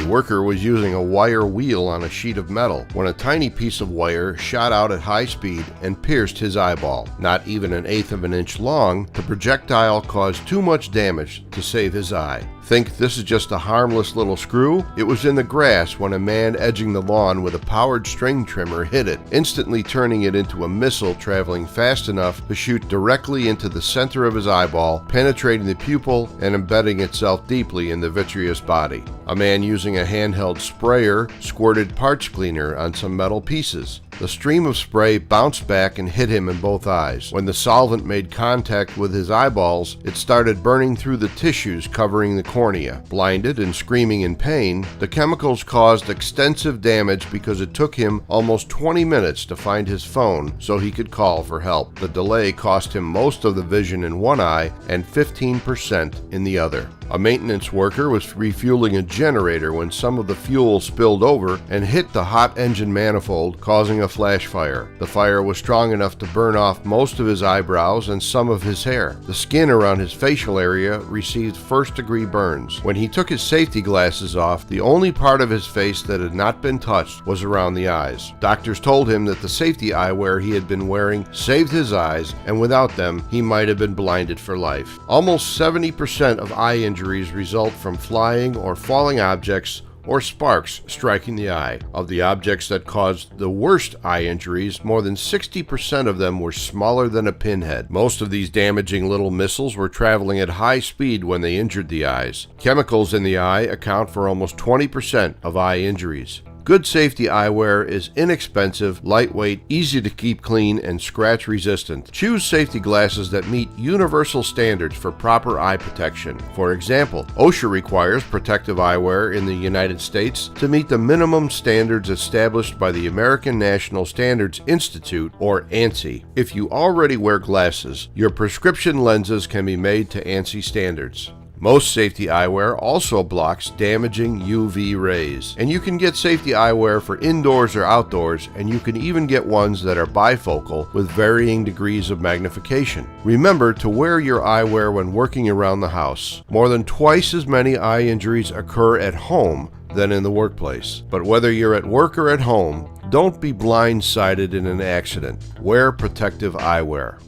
A worker was using a wire wheel on a sheet of metal when a tiny piece of wire shot out at high speed and pierced his eyeball. Not even an eighth of an inch long, the projectile caused too much damage to save his eye. Think this is just a harmless little screw? It was in the grass when a man edging the lawn with a powered string trimmer hit it, instantly turning it into a missile traveling fast enough to shoot directly into the center of his eyeball, penetrating the pupil and embedding itself deeply in the vitreous body. A man using a handheld sprayer squirted parts cleaner on some metal pieces. The stream of spray bounced back and hit him in both eyes. When the solvent made contact with his eyeballs, it started burning through the tissues covering the cornea. Blinded and screaming in pain, the chemicals caused extensive damage because it took him almost 20 minutes to find his phone so he could call for help. The delay cost him most of the vision in one eye and 15% in the other. A maintenance worker was refueling a generator when some of the fuel spilled over and hit the hot engine manifold, causing a flash fire. The fire was strong enough to burn off most of his eyebrows and some of his hair. The skin around his facial area received first-degree burns. When he took his safety glasses off, the only part of his face that had not been touched was around the eyes. Doctors told him that the safety eyewear he had been wearing saved his eyes, and without them, he might have been blinded for life. Almost 70% of eye injuries result from flying or falling objects or sparks striking the eye. Of the objects that caused the worst eye injuries, more than 60% of them were smaller than a pinhead. Most of these damaging little missiles were traveling at high speed when they injured the eyes. Chemicals in the eye account for almost 20% of eye injuries. Good safety eyewear is inexpensive, lightweight, easy to keep clean, and scratch resistant. Choose safety glasses that meet universal standards for proper eye protection. For example, OSHA requires protective eyewear in the United States to meet the minimum standards established by the American National Standards Institute, or ANSI. If you already wear glasses, your prescription lenses can be made to ANSI standards. Most safety eyewear also blocks damaging UV rays, and you can get safety eyewear for indoors or outdoors, and you can even get ones that are bifocal with varying degrees of magnification. Remember to wear your eyewear when working around the house. More than twice as many eye injuries occur at home than in the workplace. But whether you're at work or at home, don't be blindsided in an accident. Wear protective eyewear.